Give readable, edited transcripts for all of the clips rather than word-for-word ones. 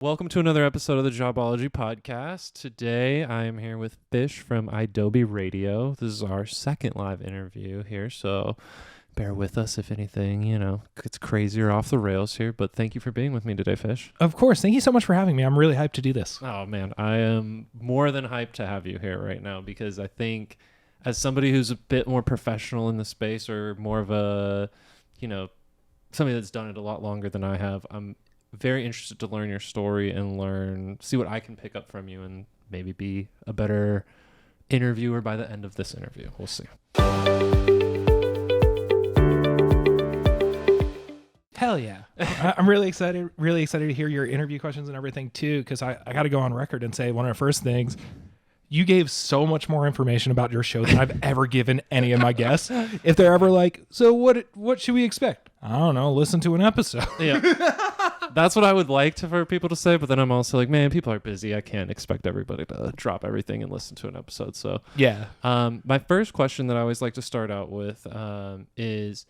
Welcome to another episode of the Jobology podcast. Today I am here with Fish from Adobe Radio. This is our second live interview here, so bear with us if anything, gets crazy or off the rails here, but thank you for being with me today, Fish. Of course. Thank you so much for having me. I'm really hyped to do this. Oh man, I am more than hyped to have you here right now because I think as somebody who's a bit more professional in the space or more of a, somebody that's done it a lot longer than I have, I'm very interested to learn your story and see what I can pick up from you and maybe be a better interviewer by the end of this interview. We'll see. Hell yeah. I'm really excited to hear your interview questions and everything too, because I got to go on record and say one of the first things, you gave so much more information about your show than I've ever given any of my guests. If they're ever like, so what should we expect? I don't know. Listen to an episode. Yeah. That's what I would like for people to say, but then I'm also like, man, people are busy. I can't expect everybody to drop everything and listen to an episode. So yeah. My first question that I always like to start out with is,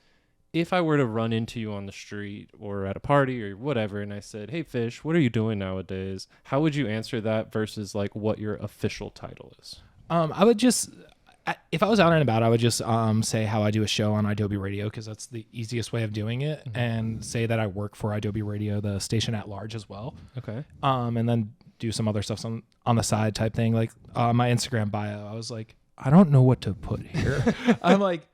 if I were to run into you on the street or at a party or whatever, and I said, hey, Fish, what are you doing nowadays? How would you answer that versus like what your official title is? I would just, if I was out and about, I would just say how I do a show on Adobe Radio, because that's the easiest way of doing it, and say that I work for Adobe Radio, the station at large as well. Okay. And then do some other stuff on the side type thing. Like my Instagram bio, I was like, I don't know what to put here. I'm like,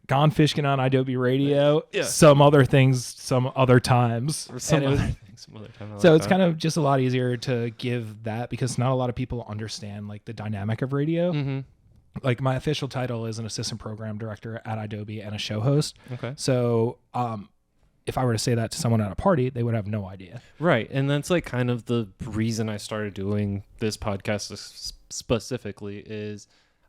Gone Fishkin on Adobe Radio, yeah. Some other things, some other times. Or some other time. So it's kind of just a lot easier to give that, because not a lot of people understand like the dynamic of radio. Mm-hmm. Like my official title is an assistant program director at Adobe and a show host. Okay. So if I were to say that to someone at a party, they would have no idea. Right. And that's like kind of the reason I started doing this podcast specifically is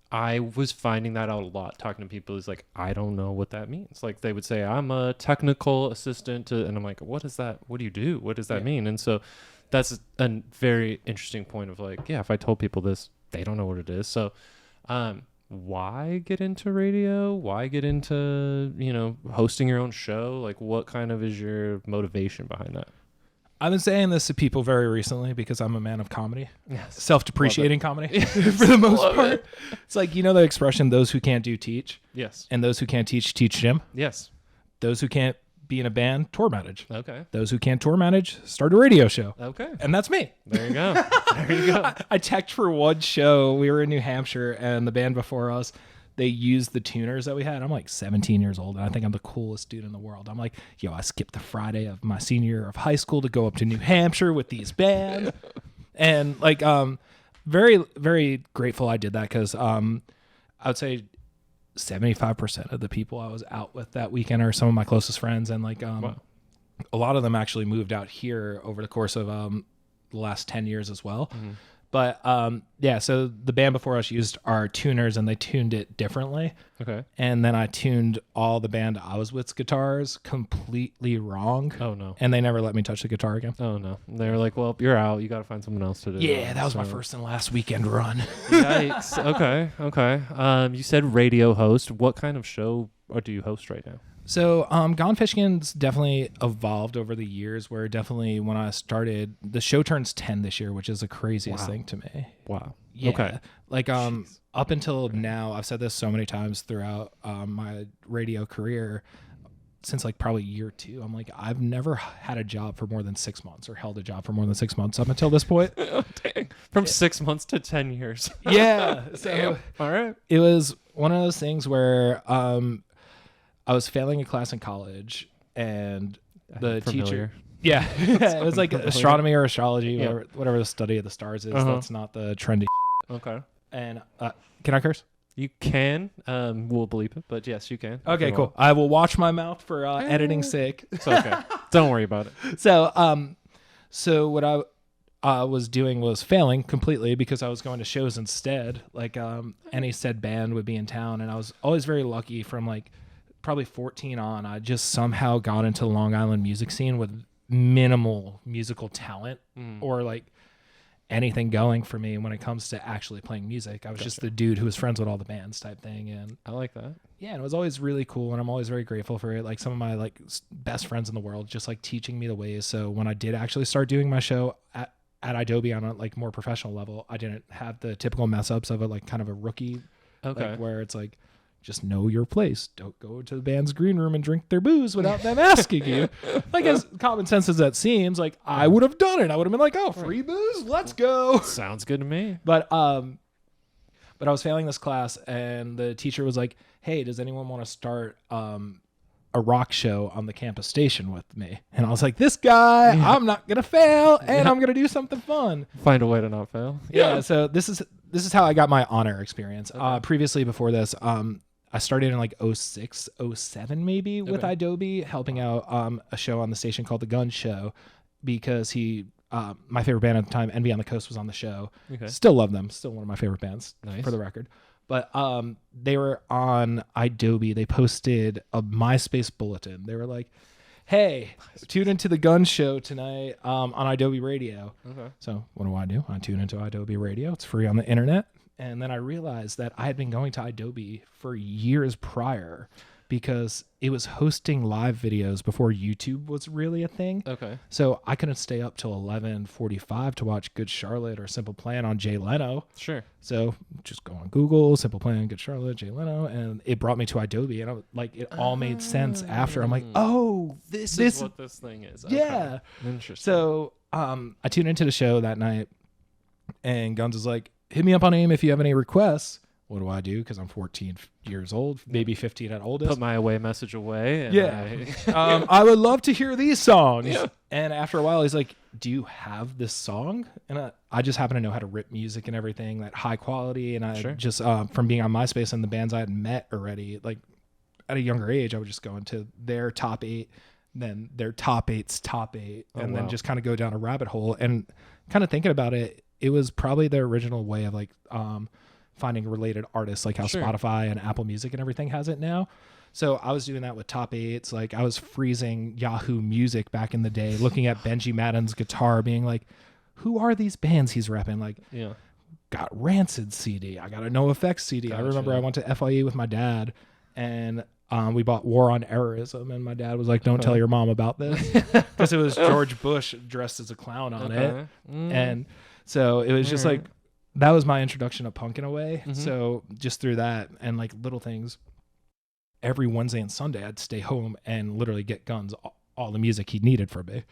I was finding that out a lot, talking to people who's like, I don't know what that means. Like they would say, I'm a technical assistant and I'm like, what is that? What do you do? What does that mean? And so that's a very interesting point of like, yeah, if I told people this, they don't know what it is. So why get into radio? Why get into, hosting your own show? Like what kind of is your motivation behind that? I've been saying this to people very recently because I'm a man of comedy. Yes. Self-depreciating comedy for the most part. It's like, the expression, those who can't do teach. Yes. And those who can't teach gym. Yes. Those who can't be in a band, tour manage. Okay. Those who can't tour manage, start a radio show. Okay. And that's me. There you go. There you go. I teched for one show. We were in New Hampshire, and the band before us, they used the tuners that we had. I'm like 17 years old, and I think I'm the coolest dude in the world. I'm like, I skipped the Friday of my senior year of high school to go up to New Hampshire with these bands. And like, very, very grateful I did that, because I would say 75% of the people I was out with that weekend are some of my closest friends. And like, Wow. a lot of them actually moved out here over the course of the last 10 years as well. Mm-hmm. But so the band before us used our tuners, and they tuned it differently. Okay. And then I tuned all the band I was with's guitars completely wrong. Oh, no. And they never let me touch the guitar again. Oh, no. They were like, well, you're out. You got to find someone else to do Yeah, that was my first and last weekend run. Yikes. Okay. You said radio host. What kind of show do you host right now? So Gone Fishkin's definitely evolved over the years, where definitely when I started, the show turns 10 this year, which is the craziest thing to me. Wow. Yeah. Okay. Like up until now, I've said this so many times throughout my radio career, since like probably year 2, I'm like, I've never had a job for more than 6 months, or held a job for more than 6 months up until this point. Oh, dang. From 6 months to 10 years. Yeah. So Damn. All right. it was one of those things where I was failing a class in college, and the teacher, it was like astronomy or astrology, or whatever the study of the stars is. That's not the trendy. Okay. And can I curse? You can. We'll bleep it, but yes, you can. Okay, cool. I will watch my mouth for editing sake. It's okay. Don't worry about it. So what I was doing was failing completely, because I was going to shows instead. Like any said band would be in town, and I was always very lucky from like probably 14 on. I just somehow got into the Long Island music scene with minimal musical talent, or like, anything going for me when it comes to actually playing music. I was just the dude who was friends with all the bands type thing. And I like that. yeah, and it was always really cool, and I'm always very grateful for it. Like some of my like best friends in the world just like teaching me the ways. So when I did actually start doing my show at Adobe on a like more professional level, I didn't have the typical mess ups of a like kind of a rookie, like, where it's like, just know your place. Don't go to the band's green room and drink their booze without them asking you. Like, as common sense as that seems, like I would have done it. I would have been like, oh, free booze, let's go. Sounds good to me. But I was failing this class, and the teacher was like, hey, does anyone want to start a rock show on the campus station with me? And I was like, this guy, I'm not gonna fail, and I'm gonna do something fun. Find a way to not fail. Yeah. So this is how I got my on-air experience. Previously, before this, I started in like 06, 07 maybe with Adobe, helping out a show on the station called The Gun Show, because my favorite band at the time, NB on the Coast, was on the show. Still love them. Still one of my favorite bands, for the record. But they were on Adobe. They posted a MySpace bulletin. They were like, hey, tune into The Gun Show tonight on Adobe Radio. So what do? I tune into Adobe Radio. It's free on the internet. And then I realized that I had been going to Adobe for years prior, because it was hosting live videos before YouTube was really a thing. So I couldn't stay up till 11:45 to watch Good Charlotte or Simple Plan on Jay Leno. So just go on Google, Simple Plan, Good Charlotte, Jay Leno, and it brought me to Adobe, and it all made sense after. I'm like, oh, this is what this thing is. Yeah. Interesting. So I tuned into the show that night, and Guns was like, hit me up on AIM if you have any requests. What do I do? Because I'm 14 years old, maybe 15 at oldest. Put my away message away. And I would love to hear these songs. And after a while, he's like, do you have this song? And I just happen to know how to rip music and everything, that high quality. And I just, from being on MySpace and the bands I had met already, like at a younger age, I would just go into their top 8, then their top 8's top 8, and then just kind of go down a rabbit hole. And kind of thinking about it, it was probably the original way of like finding related artists, like how Spotify and Apple Music and everything has it now. So I was doing that with top 8s. Like I was freezing Yahoo Music back in the day, looking at Benji Madden's guitar, being like, who are these bands he's repping? Like, got Rancid CD. I got a NoFX CD. I remember I went to FIE with my dad, and we bought War on Errorism, and my dad was like, don't tell your mom about this, because it was George Bush dressed as a clown on it. And so it was just like, that was my introduction to punk in a way. So just through that and like little things, every Wednesday and Sunday I'd stay home and literally get Guns all the music he needed for me.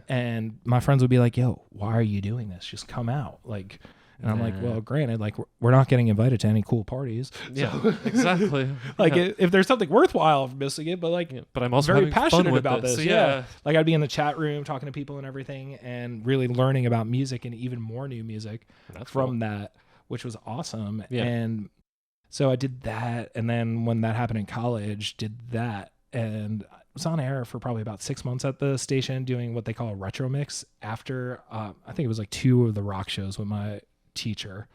And my friends would be like, yo, why are you doing this? Just come out. Like, and I'm like, well, granted, like we're not getting invited to any cool parties. So, Exactly. Like if there's something worthwhile, I'm missing it, but like, but I'm also very passionate about this. So, Like I'd be in the chat room talking to people and everything, and really learning about music and even more new music from that, which was awesome. And so I did that. And then when that happened in college, did that. And I was on air for probably about 6 months at the station doing what they call a retro mix after, I think it was like 2 of the rock shows with my teacher.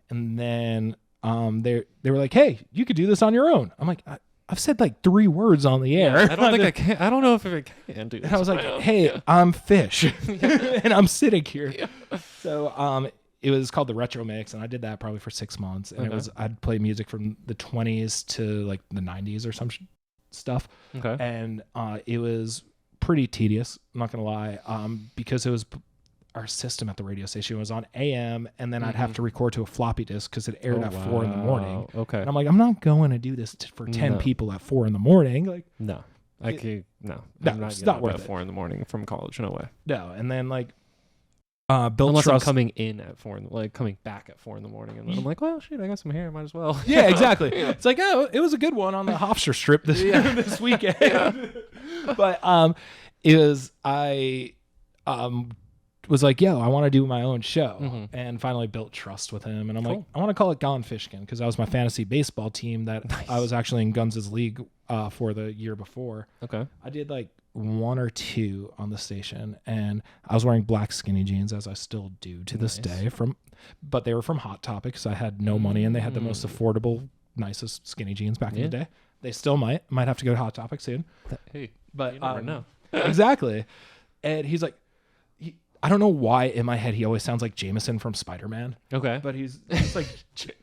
And then they were like, hey, you could do this on your own. I'm like, I've said like 3 words on the air. I don't think I can. I don't know if I can do this. And I was like, hey, I'm Fish. And I'm sitting here. So it was called the Retro Mix, and I did that probably for 6 months. And I'd play music from the 20s to like the 90s or some stuff. And it was pretty tedious, I'm not gonna lie, because it was our system at the radio station was on AM, and then I'd have to record to a floppy disk because it aired at 4 in the morning. And I'm like, I'm not going to do this for 10 people at 4 in the morning. Like, no, I'm not it's not worth at 4 in the morning from college. No way. No. And then like, built unless trust. I'm coming in at 4, coming back at 4 in the morning, and then I'm like, well, shoot, I got some hair, might as well. Yeah, exactly. It's like, oh, it was a good one on the Hofstra strip this weekend. But it was was like, yo, I want to do my own show, and finally built trust with him. And I'm like, I want to call it Gone Fishkin, because that was my fantasy baseball team that I was actually in Guns' league for the year before. I did like 1 or 2 on the station, and I was wearing black skinny jeans, as I still do to this day, but they were from Hot Topic, because I had no money, and they had the most affordable, nicest skinny jeans back in the day. They still might have to go to Hot Topic soon. Hey, but you never know. Exactly. And he's like, I don't know why in my head he always sounds like Jameson from Spider-Man. Okay. But he's like,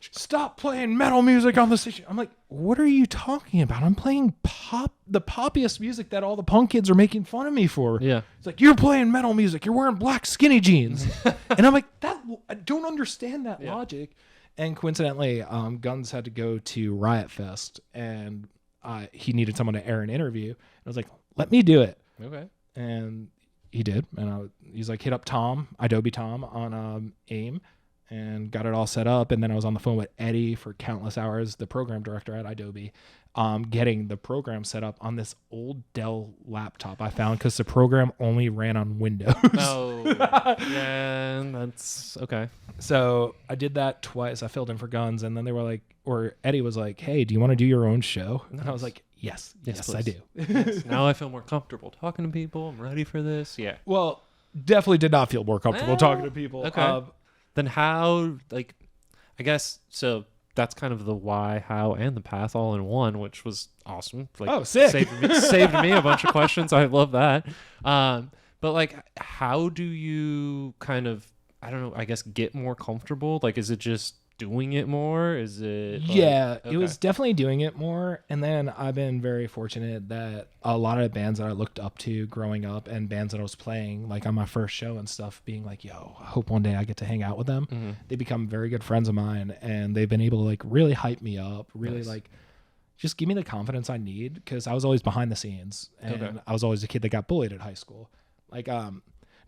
stop playing metal music on the station. I'm like, what are you talking about? I'm playing the poppiest music that all the punk kids are making fun of me for. Yeah. It's like, you're playing metal music. You're wearing black skinny jeans. And I'm like, I don't understand that logic. And coincidentally, Guns had to go to Riot Fest, and he needed someone to air an interview. I was like, let me do it. Okay. And he did. And he's like, hit up Tom, Adobe Tom on AIM, and got it all set up. And then I was on the phone with Eddie for countless hours, the program director at Adobe, getting the program set up on this old Dell laptop I found because the program only ran on Windows. Oh, yeah, that's okay. So I did that twice. I filled in for Guns, and then they were like, or Eddie was like, hey, do you want to do your own show? And I was like, yes, I do. Yes. Now I feel more comfortable talking to people. I'm ready for this. Yeah. Well, definitely did not feel more comfortable talking to people. Okay. Then how, like, I guess, so that's kind of the why, how, and the path all in one, which was awesome. Like, sick. Saved me a bunch of questions. I love that. But, like, how do you kind of, I don't know, I guess get more comfortable? Like, is it just doing it more? Is it It was definitely doing it more. And then I've been very fortunate that a lot of the bands that I looked up to growing up and bands that I was playing, like on my first show and stuff, being like, yo, I hope one day I get to hang out with them. Mm-hmm. They become very good friends of mine, and they've been able to like really hype me up, really like just give me the confidence I need, because I was always behind the scenes, and I was always a kid that got bullied at high school. Like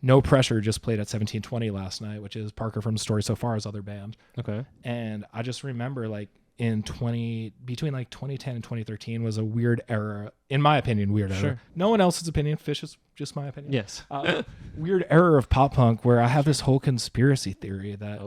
No Pressure just played at 1720 last night, which is Parker from Story So Far's other band. Okay. And I just remember like between like 2010 and 2013 was a weird era, in my opinion, era. No one else's opinion. Fish is just my opinion. Yes. Weird era of pop punk where I have this whole conspiracy theory that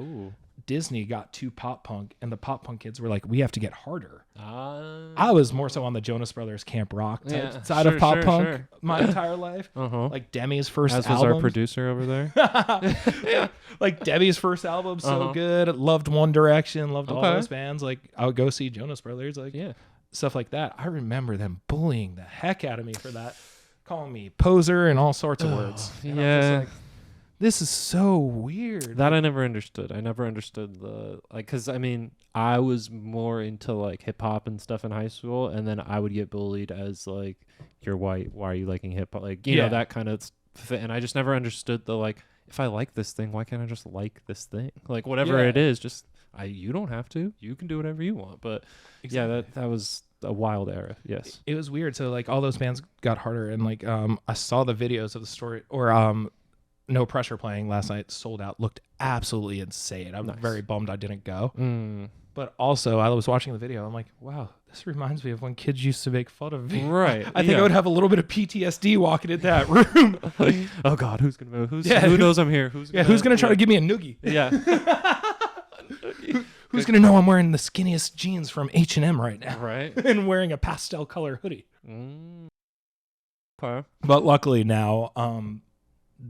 Disney got too pop punk, and the pop punk kids were like, we have to get harder. I was more so on the Jonas Brothers Camp Rock side of pop punk my entire life. Like Demi's first album. As was our producer over there. Like Debbie's first album, so good. Loved One Direction, loved all those bands. Like I would go see Jonas Brothers, like stuff like that. I remember them bullying the heck out of me for that, calling me poser and all sorts of words. And I was just like, this is so weird. That I never understood. I never understood the, like, because I mean, I was more into like hip hop and stuff in high school, and then I would get bullied as like, you're white, why are you liking hip hop? Like, you know, that kind of thing. And I just never understood the, like, if I like this thing, why can't I just like this thing? Like, whatever it is, just, you don't have to. You can do whatever you want. But that was a wild era. Yes. It was weird. So like all those bands got harder, and like I saw the videos of the story, or No Pressure playing last night, sold out, looked absolutely insane. I'm very bummed I didn't go. But also, I was watching the video. I'm like, wow, this reminds me of when kids used to make fun of me. Right. I think I would have a little bit of PTSD walking in that room. Oh God, who's gonna move? Who knows I'm here? Who's gonna try to give me a noogie? Yeah. Who's gonna know I'm wearing the skinniest jeans from H&M right now? Right. And wearing a pastel color hoodie. Okay. But luckily now,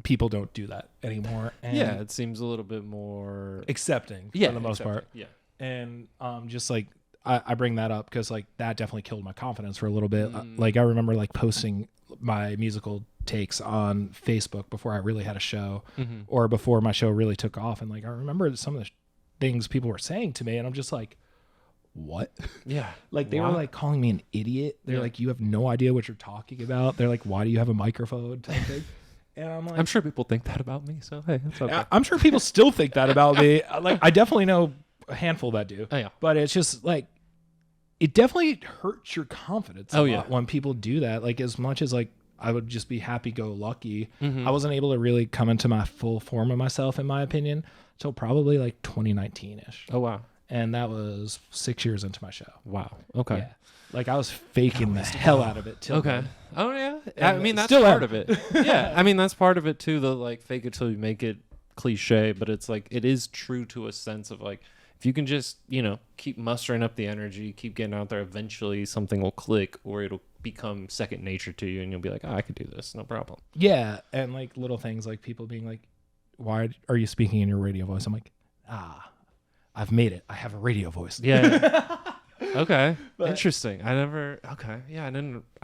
people don't do that anymore. And it seems a little bit more accepting for the most part. Yeah. And just like I bring that up because like that definitely killed my confidence for a little bit. Like I remember like posting my musical takes on Facebook before I really had a show, or before my show really took off, and like I remember some of the things people were saying to me, and I'm just like, what? Yeah. Like they were like calling me an idiot. They're like, you have no idea what you're talking about. They're like, why do you have a microphone type thing? And I'm like, I'm sure people think that about me, so hey, that's okay. I'm sure people still think that about me. Like I definitely know a handful that do. Oh, yeah. But it's just like, it definitely hurts your confidence a lot when people do that. Like as much as like I would just be happy-go-lucky, I wasn't able to really come into my full form of myself, in my opinion, until probably like 2019-ish. Oh, wow. And that was 6 years into my show. Wow. Okay. Yeah. Like I was faking the hell out of it till then. Oh yeah. I mean that's part of it. Yeah. I mean that's part of it too. The like fake it till you make it cliche, but it's like it is true to a sense of like if you can just, you know, keep mustering up the energy, keep getting out there, eventually something will click or it'll become second nature to you and you'll be like, oh, I could do this, no problem. Yeah. And like little things like people being like, why are you speaking in your radio voice? I'm like, I've made it. I have a radio voice. Yeah. Okay. Interesting. I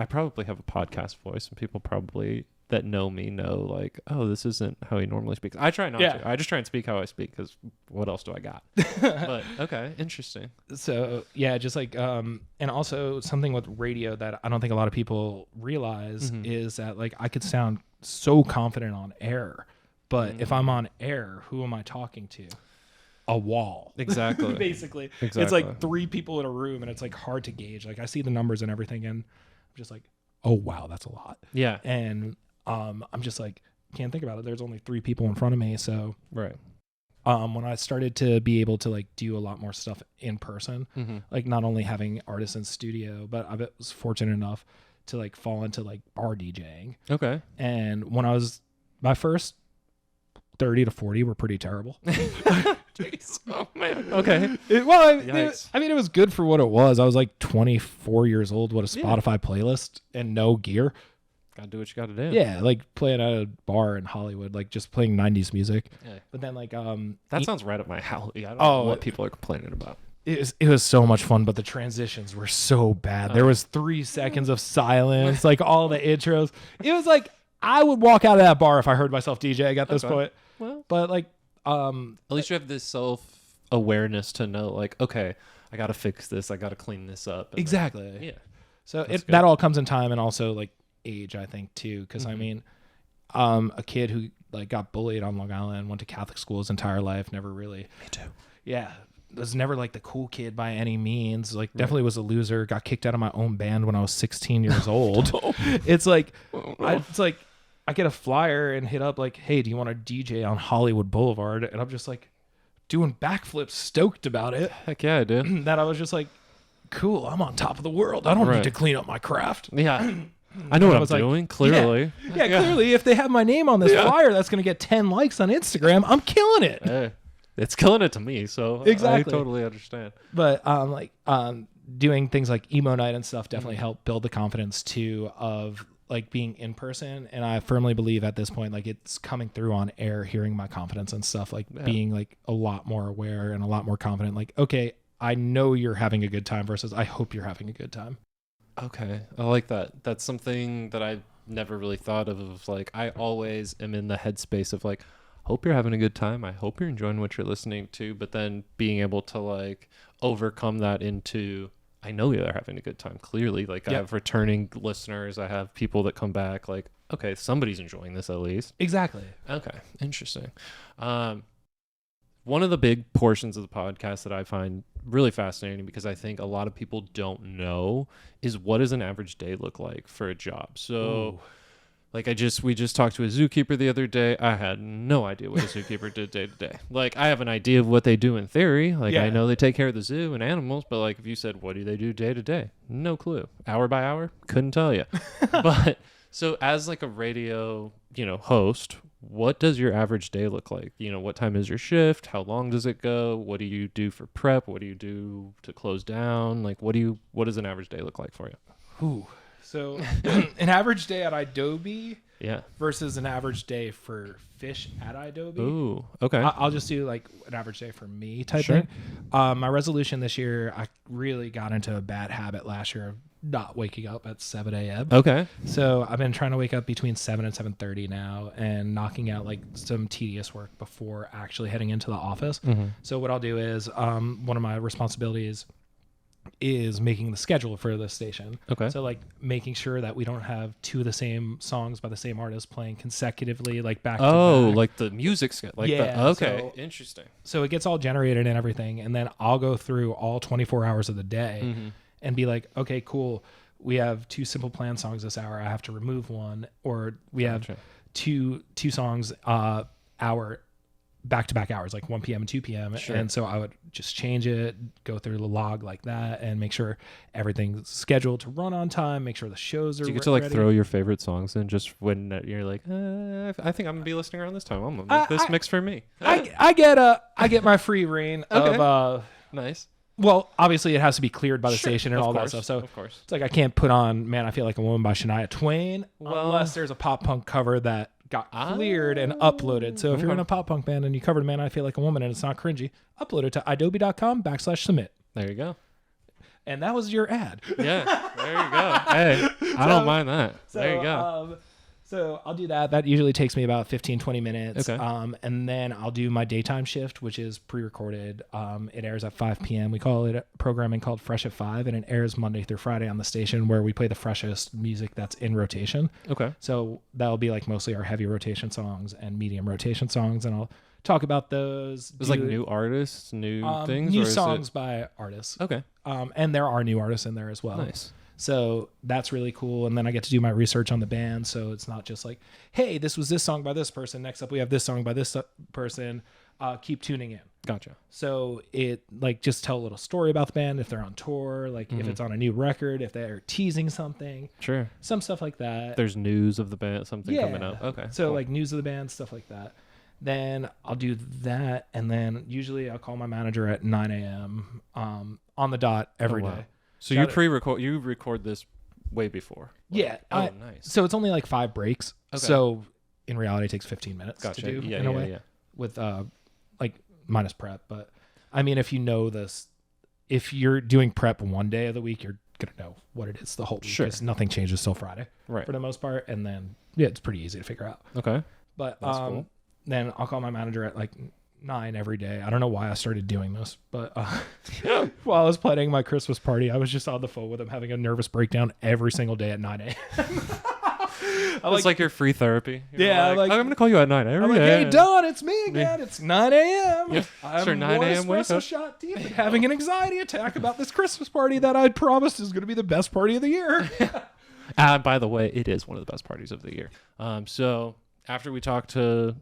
probably have a podcast voice and people probably that know me know like, oh, this isn't how he normally speaks. I try not to. I just try and speak how I speak because what else do I got? But okay, interesting. So yeah, just like and also something with radio that I don't think a lot of people realize is that like I could sound so confident on air, but if I'm on air, who am I talking to? A wall. Exactly. Basically. Exactly. It's like 3 people in a room and it's like hard to gauge. Like I see the numbers and everything and I'm just like, oh wow, that's a lot. Yeah. And I'm just like, can't think about it. There's only 3 people in front of me. So right. When I started to be able to like do a lot more stuff in person, like not only having artists in studio, but I was fortunate enough to like fall into like bar DJing. Okay. And when I was, my first 30 to 40 were pretty terrible. Jeez. Oh man. Okay. It was good for what it was. I was like 24 years old with a Spotify playlist and no gear. Gotta do what you gotta do. Yeah, like playing at a bar in Hollywood, like just playing 90s music. Yeah. But then like that sounds right up my alley. I don't know what people are complaining about. It was so much fun, but the transitions were so bad. There was 3 seconds of silence, like all the intros. It was like I would walk out of that bar if I heard myself DJ at this point. Well, but like at least you have this self-awareness to know like, okay, I gotta fix this, I gotta clean this up. Exactly. Then, yeah. So that all comes in time and also like age, I think too, because I mean, a kid who like got bullied on Long Island, went to Catholic school his entire life, never really. Me too. Yeah, was never like the cool kid by any means. Like definitely was a loser. Got kicked out of my own band when I was 16 years old. No. It's like, I get a flyer and hit up like, hey, do you want to DJ on Hollywood Boulevard? And I'm just like doing backflips, stoked about it. Heck yeah, I did. That I was just like, cool, I'm on top of the world. I don't need to clean up my craft. Yeah. I know what I'm doing, clearly. Yeah, clearly, if they have my name on this flyer, that's going to get 10 likes on Instagram. I'm killing it. Hey, it's killing it to me, so exactly. I totally understand. But doing things like emo night and stuff definitely helped build the confidence too of like being in person. And I firmly believe at this point, like it's coming through on air, hearing my confidence and stuff, like being like a lot more aware and a lot more confident. Like, okay, I know you're having a good time versus I hope you're having a good time. Okay. I like that. That's something that I've never really thought of like, I always am in the headspace of like, hope you're having a good time. I hope you're enjoying what you're listening to, but then being able to like overcome that into, I know you're having a good time. Clearly, like I have returning listeners. I have people that come back like, okay, somebody's enjoying this at least. Exactly. Okay. Interesting. One of the big portions of the podcast that I find really fascinating because I think a lot of people don't know is what does an average day look like for a job. So like we just talked to a zookeeper the other day. I had no idea what a zookeeper did day to day. Like I have an idea of what they do in theory. Like I know they take care of the zoo and animals, but like if you said, what do they do day to day? No clue. Hour by hour? Couldn't tell you. But so as like a radio, host, what does your average day look like? What time is your shift? How long does it go? What do you do for prep? What do you do to close down? Like what does an average day look like for you? Ooh. So an average day at Adobe Yeah. Versus an average day for fish at Adobe. Ooh, okay. I'll just do like an average day for me type thing. My resolution this year, I really got into a bad habit last year of not waking up at 7 a.m. Okay. So I've been trying to wake up between 7 and 7:30 now and knocking out like some tedious work before actually heading into the office. Mm-hmm. So what I'll do is one of my responsibilities is making the schedule for the station. Okay. So like making sure that we don't have two of the same songs by the same artist playing consecutively, like back to back. Oh, like the music schedule. Like yeah. Okay. So, interesting. So it gets all generated and everything. And then I'll go through all 24 hours of the day and be like, okay, cool. We have two Simple Plan songs this hour. I have to remove one. Or we have two songs hour back-to-back hours, like 1 p.m. and 2 p.m. Sure. And so I would just change it, go through the log like that, and make sure everything's scheduled to run on time, make sure the shows are Do you get to like ready. Throw your favorite songs in just when you're like, I think I'm going to be listening around this time. I'm going to make this mix for me. I get my free reign of... nice. Well, obviously it has to be cleared by the station and all that stuff. So of course. It's like I can't put on Man, I Feel Like a Woman by Shania Twain unless there's a pop punk cover that got cleared and uploaded. So if you're in a pop punk band and you covered Man, I Feel Like a Woman and it's not cringy, upload it to adobe.com/submit. There you go. And that was your ad. Yeah, there you go. Hey, I don't mind that. So, there you go. So I'll do that. That usually takes me about 15, 20 minutes. Okay. And then I'll do my daytime shift, which is pre-recorded. It airs at 5 p.m. We call it programming called Fresh at 5, and it airs Monday through Friday on the station where we play the freshest music that's in rotation. Okay. So that'll be like mostly our heavy rotation songs and medium rotation songs, and I'll talk about those. It's like new artists, new things? New or is songs by artists. Okay. And there are new artists in there as well. Nice. So that's really cool. And then I get to do my research on the band. So it's not just like, hey, this was this song by this person. Next up, we have this song by this person. Keep tuning in. Gotcha. So it like just tell a little story about the band if they're on tour, like if it's on a new record, if they're teasing something. Sure. Some stuff like that. There's news of the band, something coming up. Okay. So cool. like news of the band, stuff like that. Then I'll do that. And then usually I'll call my manager at 9 a.m. On the dot every day. So you pre-record, you record this way before. Yeah. Oh, nice. So it's only like 5 breaks. Okay. So in reality, it takes 15 minutes Gotcha. to do Yeah, in a way with like minus prep. But I mean, if you know this, if you're doing prep one day of the week, you're going to know what it is the whole week. Sure. Because nothing changes till Friday Right. for the most part. And then, yeah, it's pretty easy to figure out. Okay. But That's cool. then I'll call my manager at like 9 every day. I don't know why I started doing this, but while I was planning my Christmas party, I was just on the phone with him having a nervous breakdown every single day at 9 a.m. It's like your free therapy. You're Yeah, like, like- I'm going to call you at 9 every I'm like, day. hey, Don, it's me again. It's 9 a.m. Yeah, I'm sure, 9 one a.m. wake espresso up. shot deep and having an anxiety attack about this Christmas party that I promised is going to be the best party of the year. By the way, it is one of the best parties of the year. So after we talk to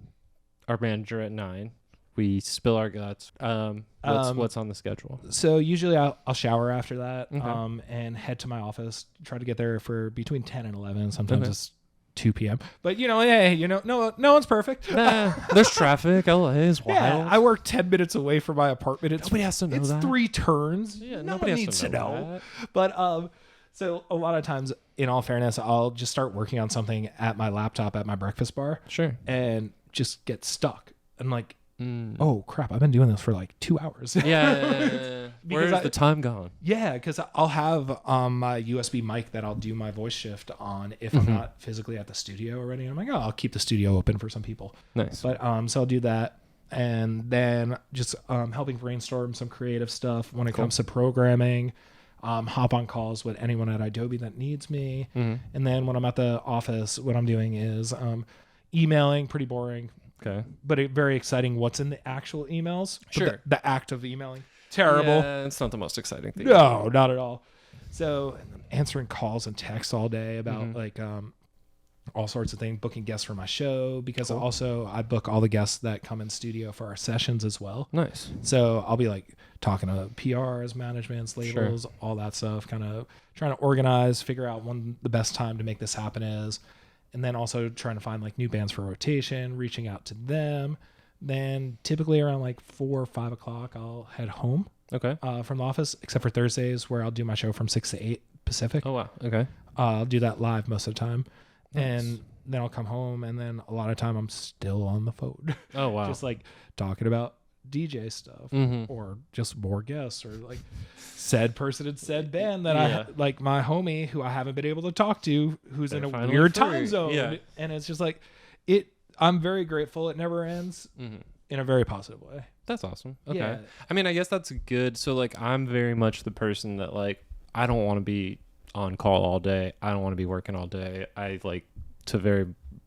our manager at 9, we spill our guts. What's on the schedule? So usually I'll shower after that Okay. and head to my office. Try to get there for between 10 and 11. Sometimes Okay. it's 2 p.m. But hey, no one's perfect. Nah, there's traffic. LA is wild. Yeah, I work 10 minutes away from my apartment. Nobody has to know it's that. 3 turns. Yeah, no nobody one has needs to to know know. that. But so a lot of times, in all fairness, I'll just start working on something at my laptop at my breakfast bar Sure. and just get stuck. And like, oh crap, I've been doing this for like 2 hours. Yeah. Where's the time gone? Yeah, because I'll have my USB mic that I'll do my voice shift on if I'm not physically at the studio already. And I'm like, oh, I'll keep the studio open for some people. Nice. But so I'll do that, and then just helping brainstorm some creative stuff when it comes to programming. Hop on calls with anyone at Adobe that needs me, and then when I'm at the office, what I'm doing is emailing. Pretty boring. Okay. But very exciting. What's in the actual emails? But Sure. The act of emailing. Terrible. Yeah, it's not the most exciting thing. No, not at all. So answering calls and texts all day about like all sorts of things, booking guests for my show, because also I book all the guests that come in studio for our sessions as well. Nice. So I'll be like talking to PRs, managements, labels, all that stuff, kind of trying to organize, figure out when the best time to make this happen is. And then also trying to find like new bands for rotation, reaching out to them. Then typically around like 4 or 5 o'clock, I'll head home Okay. from the office, except for Thursdays where I'll do my show from 6 to 8 Pacific. Oh, wow. Okay. I'll do that live most of the time. Nice. And then I'll come home, and then a lot of time I'm still on the phone. Oh, wow. Just like talking about DJ stuff or just more guests or like said person and said band that I like my homie who I haven't been able to talk to who's They're in a finally weird free. time zone. Yeah. And it's just like I'm very grateful. It never ends in a very positive way. That's awesome. Okay. Yeah. I mean, I guess that's good. So, like, I'm very much the person that, like, I don't want to be on call all day. I don't want to be working all day. I like to very,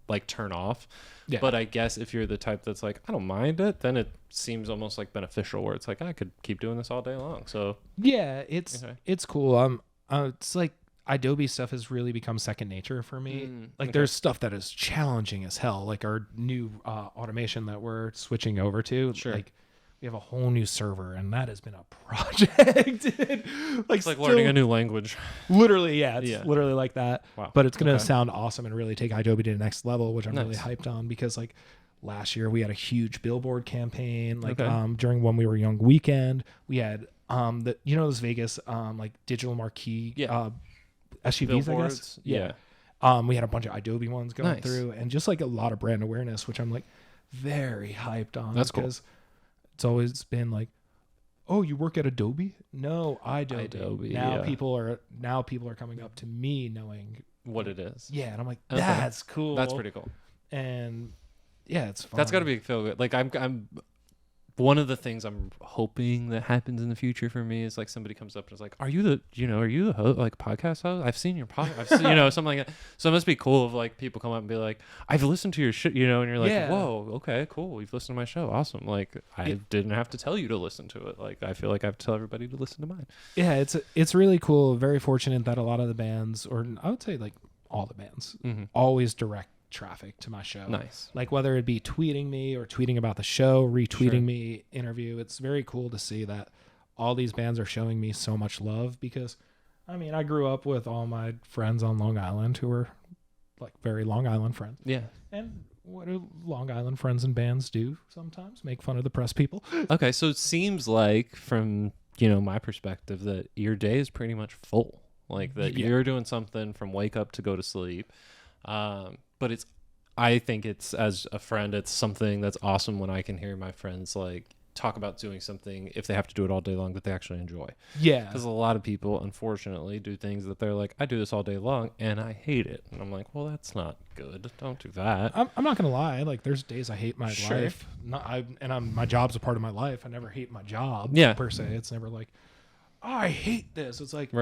like, turn off. Yeah. But I guess if you're the type that's like, I don't mind it, then it seems almost like beneficial where it's like, I could keep doing this all day long. So, Yeah, it's Okay. it's cool. It's like Adobe stuff has really become second nature for me. Like there's stuff that is challenging as hell, like our new automation that we're switching over to. Sure. Like we have a whole new server, and that has been a project. it's like learning a new language. Literally, yeah, it's Yeah. literally like that. Wow. But it's gonna Okay. sound awesome and really take Adobe to the next level, which I'm really Nice. hyped on because like last year we had a huge billboard campaign. Like Okay. during When We Were Young weekend, we had those Vegas like digital marquee SUVs, I guess. Billboards. Yeah. We had a bunch of Adobe ones going Nice. through, and just like a lot of brand awareness, which I'm like very hyped on. That's cool. Because it's always been like, oh, you work at Adobe? No, Adobe. Adobe, Now yeah. people are coming up to me knowing what it is. Yeah, and I'm like, Okay. that's cool. That's pretty cool. And yeah, it's fun. That's got to be feel good. Like I'm one of the things I'm hoping that happens in the future for me is like somebody comes up and is like, are you the like podcast host? I've seen your podcast, something like that. So it must be cool if like people come up and be like, I've listened to your shit, and you're like, whoa, okay, cool. You've listened to my show. Awesome. Like I didn't have to tell you to listen to it. Like I feel like I have to tell everybody to listen to mine. Yeah, it's really cool. Very fortunate that a lot of the bands, or I would say like all the bands, always direct traffic to my show. Nice. Like whether it be tweeting me or tweeting about the show, retweeting me, interview. It's very cool to see that all these bands are showing me so much love because, I mean, I grew up with all my friends on Long Island who were like very Long Island friends. Yeah. And what do Long Island friends and bands do sometimes? Make fun of the press people. Okay, so it seems like from, my perspective that your day is pretty much full. Like that you're doing something from wake up to go to sleep. But I think it's, as a friend, it's something that's awesome when I can hear my friends like talk about doing something if they have to do it all day long that they actually enjoy. Yeah. Because a lot of people, unfortunately, do things that they're like, I do this all day long and I hate it. And I'm like, well, that's not good. Don't do that. I'm not going to lie. Like there's days I hate my life. My job's a part of my life. I never hate my job per se. It's never like, I hate this. It's like,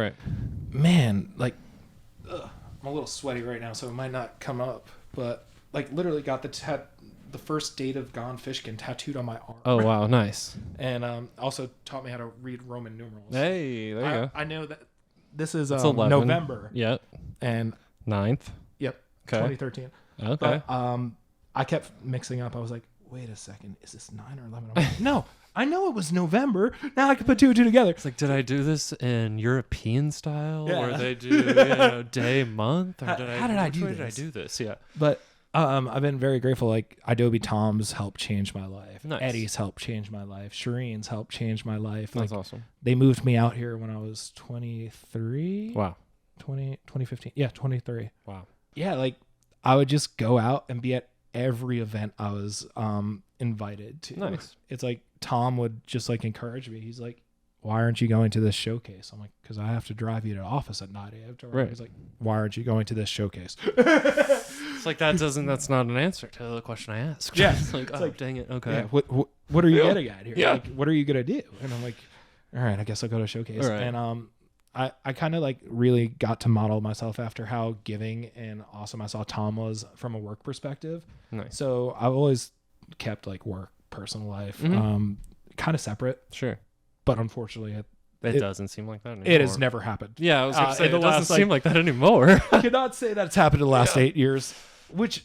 man, like, I'm a little sweaty right now, so it might not come up, but like literally got the first date of Gone Fishkin tattooed on my arm. Oh wow, nice. And also taught me how to read Roman numerals. Hey, there you go. I know that this is November. Yep. And 9th. Yep. Okay. 2013. Okay. But, I kept mixing up. I was like, wait a second, is this 9 or 11? I'm like, no. I know it was November. Now I can put two and two together. It's like, did I do this in European style, where they do day, month, or how did I do this? Yeah, but I've been very grateful. Like Adobe Tom's helped change my life. Nice. Eddie's helped change my life. Shireen's helped change my life. That's like, awesome. They moved me out here when I was 23. Wow. 2015. Yeah, 23. Wow. Yeah, like I would just go out and be at every event I was invited to. Nice. It's like Tom would just like encourage me. He's like, why aren't you going to this showcase? I'm like, because I have to drive you to the office at night. Right. He's like, why aren't you going to this showcase? It's like that's not an answer to the question I asked. Yeah. It's like, dang it. Okay. Yeah, what are you getting at here? Yeah. Like, what are you going to do? And I'm like, all right, I guess I'll go to a showcase. All right. And I kind of like really got to model myself after how giving and awesome I saw Tom was from a work perspective. Nice. So I've always kept like work, personal life, kind of separate. Sure. But unfortunately, it doesn't seem like that anymore. It has never happened. Yeah, I was going to say, it doesn't seem like that anymore. I cannot say that it's happened in the last 8 years, which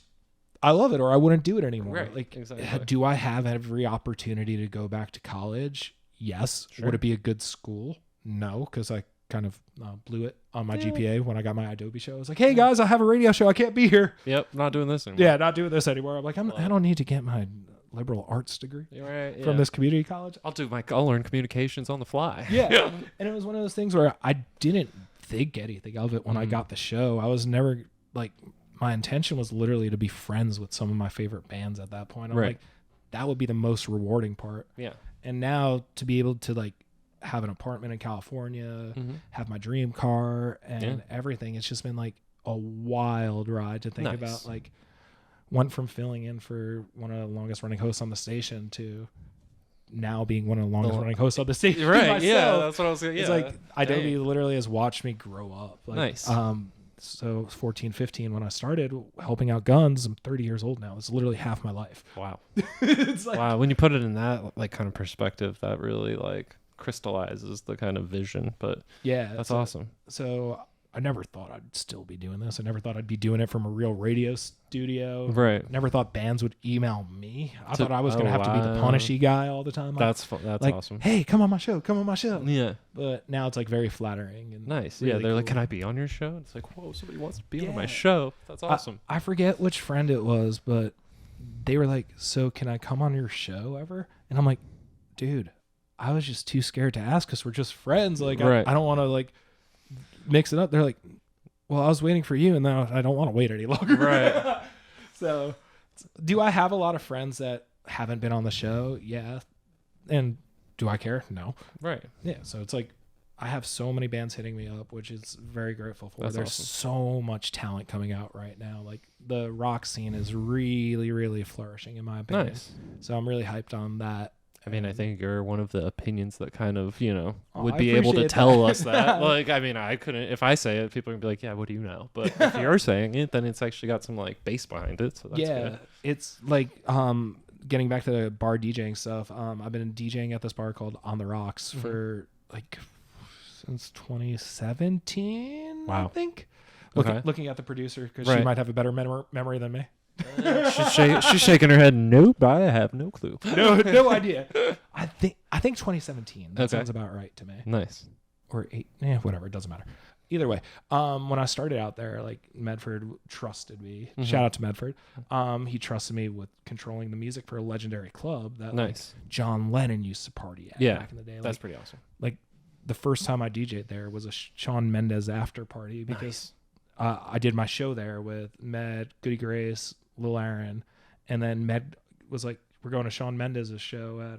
I love it, or I wouldn't do it anymore. Right, Like, exactly. do I have every opportunity to go back to college? Yes. Sure. Would it be a good school? No, because I kind of blew it on my GPA when I got my Adobe show. I was like, hey guys, I have a radio show. I can't be here. Yep, not doing this anymore. Yeah, not doing this anymore. I'm like, I don't need to get my liberal arts degree from this community college. I'll learn communications on the fly. Yeah. And it was one of those things where I didn't think anything of it when I got the show. I was never like, my intention was literally to be friends with some of my favorite bands at that point. I'm like, that would be the most rewarding part. Yeah. And now to be able to like have an apartment in California, have my dream car and everything, it's just been like a wild ride to think about. Like, went from filling in for one of the longest running hosts on the station to now being one of the longest running hosts on the station. Right. Myself. Yeah. That's what I was saying. It's like Adobe literally has watched me grow up. Like, nice. So 14, 15, when I started helping out Guns, I'm 30 years old now. It's literally half my life. Wow. It's like, Wow. When you put it in that like kind of perspective, that really like crystallizes the kind of vision. But yeah, that's awesome. So I never thought I'd still be doing this. I never thought I'd be doing it from a real radio studio. Right. Never thought bands would email me. I thought I was going to have to be the punishy guy all the time. That's like, awesome. Hey, come on my show. Come on my show. Yeah. But now it's like very flattering and nice. Really yeah. They're like, cool. can I be on your show? It's like, whoa, somebody wants to be on my show. That's awesome. I forget which friend it was, but they were like, so can I come on your show ever? And I'm like, dude, I was just too scared to ask because we're just friends. Like, I don't want to like mix it up. They're like, well, I was waiting for you, and now I don't want to wait any longer. Right. So, do I have a lot of friends that haven't been on the show? Yeah. And do I care? No. Right. Yeah. So it's like, I have so many bands hitting me up, which is very grateful for. That's There's awesome. so much talent coming out right now. Like the rock scene is really, really flourishing in my opinion. Nice. So I'm really hyped on that. I mean, I think you're one of the opinions that kind of, Oh, would I be able to appreciate tell that. us that. Like, I mean, I couldn't, if I say it, people are gonna be like, yeah, what do you know? But if you're saying it, then it's actually got some like bass behind it. So that's good. It's like, getting back to the bar DJing stuff. I've been DJing at this bar called On the Rocks for like since 2017. I Wow. think. Okay. Looking at the producer because Right. she might have a better memory than me. She's shaking her head. Nope, I have no clue. No idea. I think 2017. That Okay. sounds about right to me. Nice. Or 8. Whatever. It doesn't matter. Either way, when I started out there, like Medford trusted me. Mm-hmm. Shout out to Medford. He trusted me with controlling the music for a legendary club that Nice. like, John Lennon used to party at Yeah, back in the day. That's Like, pretty awesome. like the first time I DJ'd there was a Shawn Mendes after party because I did my show there with Med, Goody Grace, Lil Aaron, and then Med was like, we're going to Shawn Mendes' show at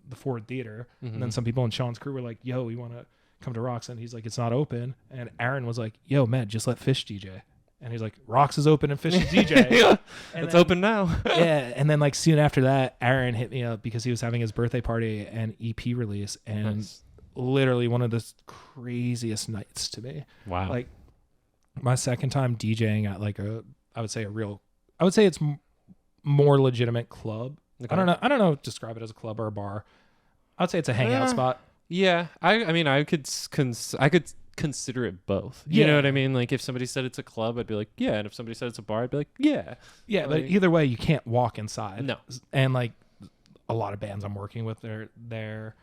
the Ford Theater. And then some people in Sean's crew were like, yo, we want to come to Rocks. And he's like, it's not open. And Aaron was like, yo, Med, just let Fish DJ. And he's like, Rocks is open and Fish is DJ. Yeah, And it's then- open now. yeah. And then like soon after that, Aaron hit me up because he was having his birthday party and EP release. And Nice. literally one of the craziest nights to me. Wow. Like my second time DJing at like I would say it's more legitimate club. Okay. I don't know. Describe it as a club or a bar. I would say it's a hangout spot. Yeah, I mean, I could consider it both. You know Yeah. what I mean? Like, if somebody said it's a club, I'd be like, yeah. And if somebody said it's a bar, I'd be like, yeah. Yeah, but Like- either way, you can't walk inside. No. And like a lot of bands I'm working with, they're there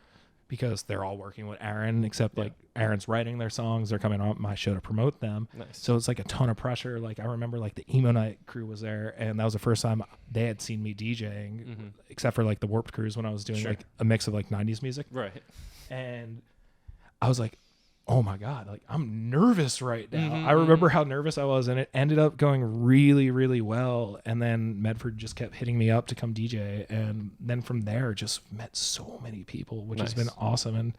because they're all working with Aaron, except like Aaron's writing their songs. They're coming on my show to promote them. Nice. So it's like a ton of pressure. Like I remember like the Emo Night crew was there, and that was the first time they had seen me DJing, except for like the Warped Cruise when I was doing Sure. like a mix of like 90s music. Right. And I was like, oh my God, like I'm nervous right now. Mhm, I remember how nervous I was, and it ended up going really, really well. And then Medford just kept hitting me up to come DJ. And then from there, just met so many people, which has been Nice. awesome. And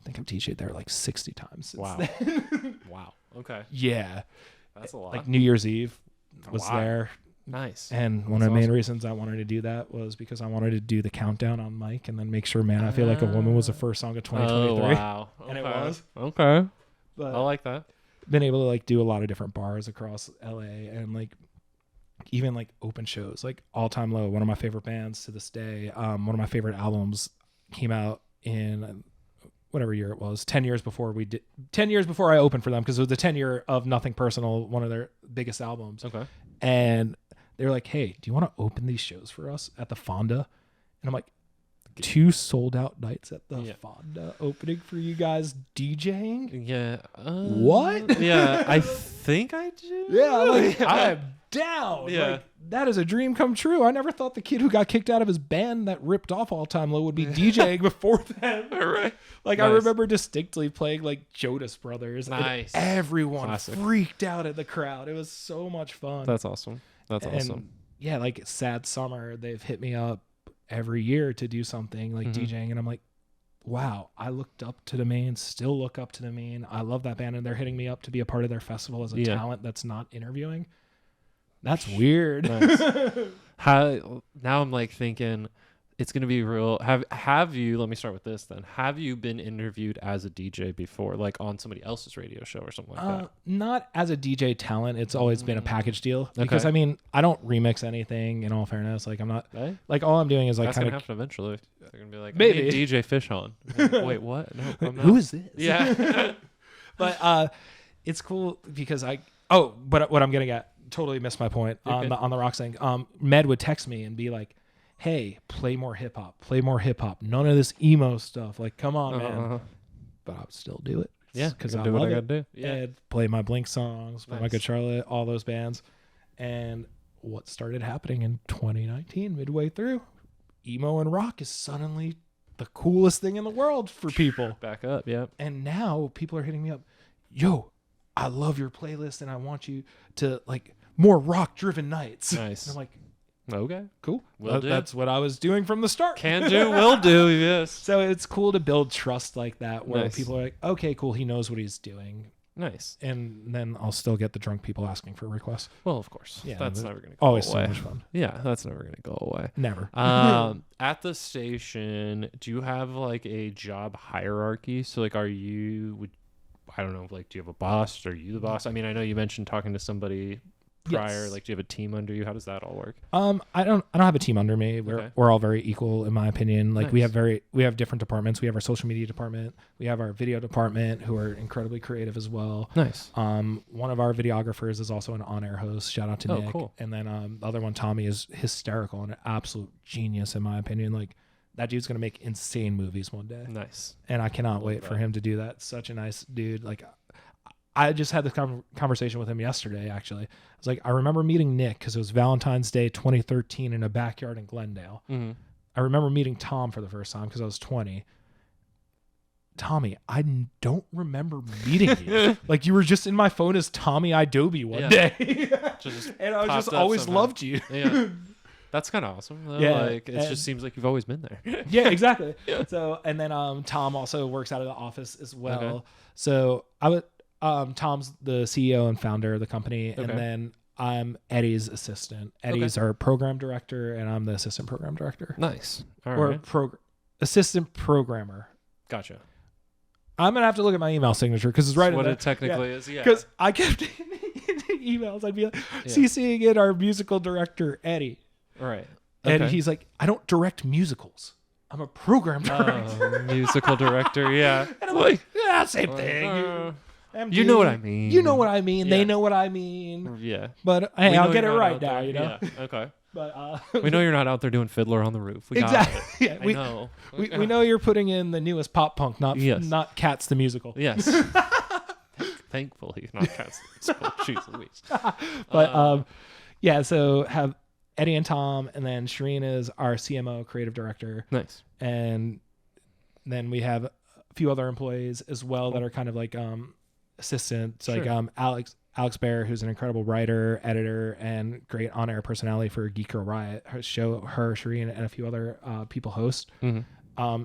I think I've DJ'd there like 60 times since Wow. then. Wow. Okay. Yeah. That's a lot. Like New Year's Eve was Wow. there. Nice. And one That's of the main awesome. reasons I wanted to do that was because I wanted to do the countdown on mic and then make sure Man, I Feel Like a Woman was the first song of 2023. Oh, wow. And it Okay. was. Okay. But I like that. been able to like do a lot of different bars across LA and like even like open shows, like All Time Low, one of my favorite bands to this day. One of my favorite albums came out in whatever year it was, 10 years before 10 years before I opened for them, because it was the 10 year of Nothing Personal, one of their biggest albums. Okay. And they were like, hey, do you want to open these shows for us at the Fonda? And I'm like, 2 sold out nights at the Fonda opening for you guys DJing? Yeah. What? Yeah, I think I do. Yeah, like, I'm down. Yeah. Like, that is a dream come true. I never thought the kid who got kicked out of his band that ripped off All Time Low would be DJing before then. Right. Like, I Nice. remember distinctly playing like Jonas Brothers. Nice. And everyone Classic. freaked out at the crowd. It was so much fun. That's awesome. That's And, awesome. yeah, like Sad Summer, they've hit me up every year to do something like DJing. And I'm like, wow, I looked up to the main, still look up to the main. I love that band. And they're hitting me up to be a part of their festival as a talent that's not interviewing. That's weird. Nice. Now I'm like thinking it's gonna be real. Have you? Let me start with this then. Have you been interviewed as a DJ before, like on somebody else's radio show or something like that? Not as a DJ talent. It's always been a package deal because I mean, I don't remix anything. In all fairness, like I'm not Right? like all I'm doing is like That's kind gonna of happen eventually. They're gonna be like, Maybe. I need DJ Fish on. Like, wait, what? No, I'm not. who is this? Yeah. But it's cool because but what I'm getting at, totally missed my point on the rock thing. Med would text me and be like, hey, play more hip hop, none of this emo stuff, like come on, man. But I would still do it. Yeah, because I do what love I it. gotta do. Yeah. And play my Blink songs, play my Nice. Good Charlotte, all those bands. And what started happening in 2019, midway through, emo and rock is suddenly the coolest thing in the world for people. Back up. Yeah. And now people are hitting me up, yo, I love your playlist and I want you to like more rock driven nights. Nice. And I'm like, Okay. Cool. Will do. That's what I was doing from the start. Can do, will do, yes. So it's cool to build trust like that where Nice. people are like, okay, cool, he knows what he's doing. Nice. And then I'll still get the drunk people asking for requests. Well, of course. Yeah, That's never going to go always away. so much fun. Yeah, that's never going to go away. Never. At the station, do you have like a job hierarchy? So like, I don't know, like, do you have a boss? Are you the boss? I mean, I know you mentioned talking to somebody prior. Yes. Like, do you have a team under you? How does that all work? I don't have a team under me. We're all very equal in my opinion. Like Nice. we have different departments. We have our social media department. We have our video department who are incredibly creative as well. Nice. One of our videographers is also an on-air host. Shout out to Nick. Cool. And then the other one, Tommy, is hysterical and an absolute genius in my opinion. Like that dude's gonna make insane movies one day. Nice. And I cannot wait for him to do that. Such a nice dude. Like I just had this conversation with him yesterday, actually. I was like, I remember meeting Nick because it was Valentine's Day 2013 in a backyard in Glendale. Mm-hmm. I remember meeting Tom for the first time because I was 20. Tommy, I don't remember meeting you. Like you were just in my phone as Tommy Adobe one day. And I just always loved you. Yeah. That's kind of awesome. Though. Yeah, Like, it just seems like you've always been there. Yeah, exactly. So, and then Tom also works out of the office as well. Okay. So Tom's the CEO and founder of the company, and then I'm Eddie's assistant. Eddie's our program director, and I'm the assistant program director. Nice. All or right. Assistant programmer. Gotcha. I'm gonna have to look at my email signature because it's right. That's what in it technically is. Yeah. Because I kept in the emails, I'd be like, CCing in our musical director Eddie. Right. And he's like, I don't direct musicals. I'm a program director. Musical director. Yeah. And I'm like, yeah, same thing. You know what I mean. You know what I mean. Yeah. They know what I mean. Yeah. But hey, I'll get it you're not right out now, there. you know? Yeah. Okay. But we know you're not out there doing Fiddler on the Roof. We got exactly. it. Yeah, I know. we know you're putting in the newest pop punk, not Cats the musical. Yes. Thankfully, not Cats the musical. Jeez Louise. But yeah, so have Eddie and Tom, and then Shireen is our CMO, creative director. Nice. And then we have a few other employees as well that are kind of like assistants, like Alex Bear, who's an incredible writer, editor, and great on-air personality for Geek Girl Riot. Her show, Shireen, and a few other people host,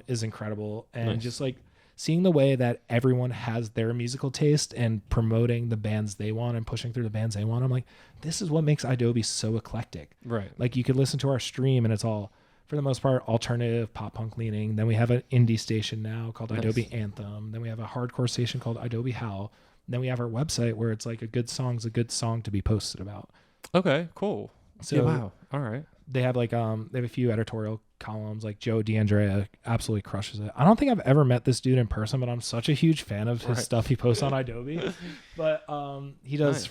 is incredible. And just like seeing the way that everyone has their musical taste and promoting the bands they want and pushing through the bands they want, I'm like, this is what makes Adobe so eclectic. Right. Like you could listen to our stream and it's all, for the most part, alternative pop punk leaning. Then we have an indie station now called Adobe Anthem. Then we have a hardcore station called Adobe Howl. Then we have our website where it's like a good song's a good song to be posted about. Okay, cool. So wow. All right. They have like they have a few editorial columns. Like Joe D'Andrea absolutely crushes it. I don't think I've ever met this dude in person, but I'm such a huge fan of his stuff he posts on Adobe. But he does.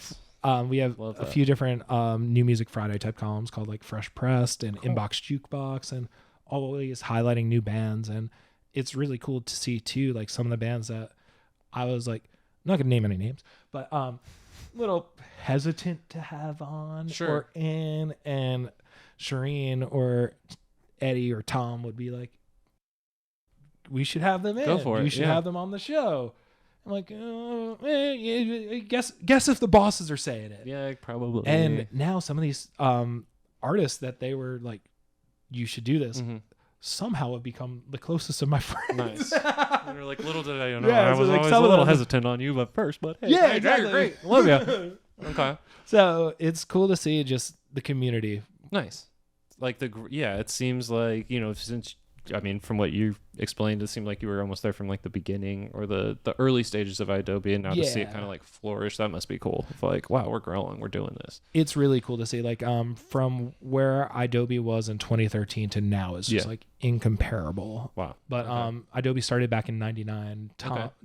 Nice. We have a few different New Music Friday type columns called like Fresh Pressed and Inbox Jukebox, and always highlighting new bands. And it's really cool to see too, like some of the bands that I was like, I'm not gonna name any names, but little hesitant to have on or in, and Shireen or Eddie or Tom would be like, we should have them in. Go for it. You should have them on the show. I'm like, guess if the bosses are saying it. Yeah, probably. And now some of these artists that they were like, you should do this, somehow have become the closest of my friends. Nice. And they're like, little did I know. Yeah, I was like always a little hesitant on you, but first, but hey, yeah, hey, exactly. You're great. Love you. Okay. So it's cool to see just the community. Nice. Like it seems like, since, I mean, from what you explained, it seemed like you were almost there from like the beginning or the early stages of Adobe, and now to see it kind of like flourish, that must be cool. It's like, wow, we're growing, we're doing this. It's really cool to see, like, from where Adobe was in 2013 to now is just like incomparable. Wow. But Adobe started back in '99.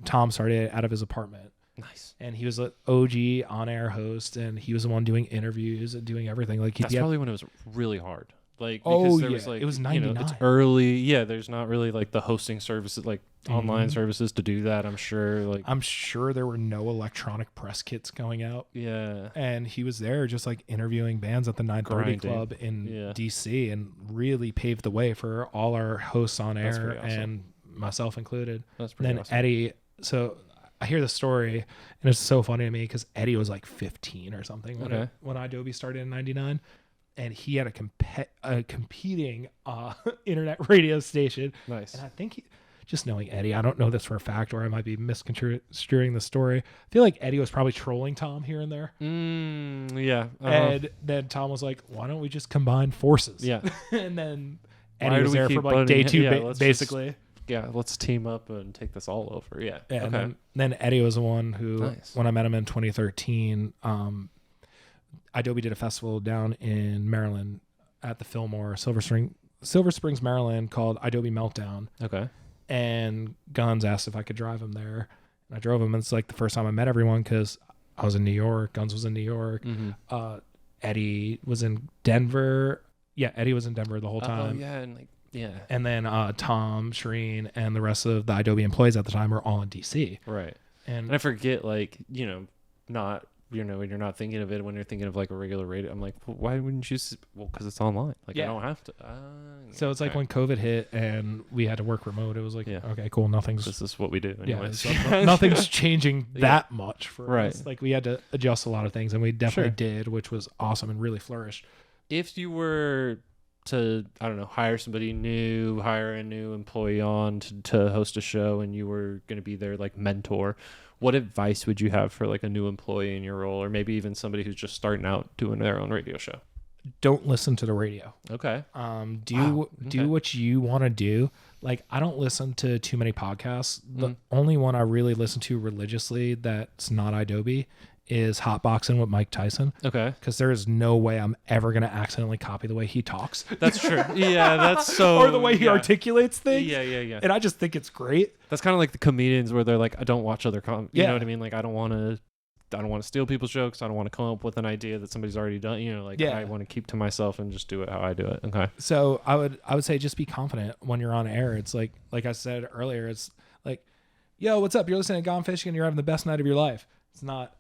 Tom started out of his apartment. Nice. And he was an OG on-air host, and he was the one doing interviews and doing everything. Like that's probably when it was really hard. Like, because there was like, it was 99. It's early. Yeah, there's not really like the hosting services, like online services to do that. I'm sure there were no electronic press kits going out. Yeah. And he was there just like interviewing bands at the 930 Club in DC, and really paved the way for all our hosts on air, and myself included. That's pretty awesome. Eddie, so I hear the story, and it's so funny to me because Eddie was like 15 or something when Adobe started in '99. and he had a competing internet radio station. Nice. And I think just knowing Eddie, I don't know this for a fact, or I might be misconstruing the story. I feel like Eddie was probably trolling Tom here and there. Yeah. And then Tom was like, why don't we just combine forces? Yeah. And then Why Eddie do was we there keep for like butting day it? 2, Yeah, let's basically. Let's team up and take this all over. Yeah. Yeah, Okay. and then Eddie was the one who, Nice. when I met him in 2013, Adobe did a festival down in Maryland at the Fillmore, Silver Springs, Maryland, called Adobe Meltdown. Okay. And Guns asked if I could drive him there. And I drove him. And it's like the first time I met everyone because I was in New York. Guns was in New York. Mm-hmm. Eddie was in Denver. Yeah, Eddie was in Denver the whole time. Oh, yeah. And yeah. And then Tom, Shireen, and the rest of the Adobe employees at the time were all in DC. Right. And I forget, like, not, when you're not thinking of it, when you're thinking of like a regular radio, I'm like, well, why wouldn't you? Well, because it's online. Like, I don't have to. So it's like when COVID hit and we had to work remote, it was like, Yeah. okay, cool. This is what we do. Anyways. Nothing's changing that much for Right. us. Like we had to adjust a lot of things, and we definitely did, which was awesome and really flourished. If you were to, I don't know, hire somebody new, hire a new employee on to host a show, and you were going to be their like mentor, what advice would you have for like a new employee in your role, or maybe even somebody who's just starting out doing their own radio show? Don't listen to the radio. Okay. Do what you want to do. Like, I don't listen to too many podcasts. The only one I really listen to religiously that's not Adobe is Hotboxing with Mike Tyson. Okay. Because there is no way I'm ever going to accidentally copy the way he talks. That's true. Yeah, that's so... or the way he articulates things. Yeah. And I just think it's great. That's kind of like the comedians where they're like, I don't watch other you know what I mean? Like, I don't want to steal people's jokes. I don't want to come up with an idea that somebody's already done. I want to keep to myself and just do it how I do it. Okay. So I would say just be confident when you're on air. It's like I said earlier, it's like, yo, what's up? You're listening to Gone Fishing and you're having the best night of your life. It's not,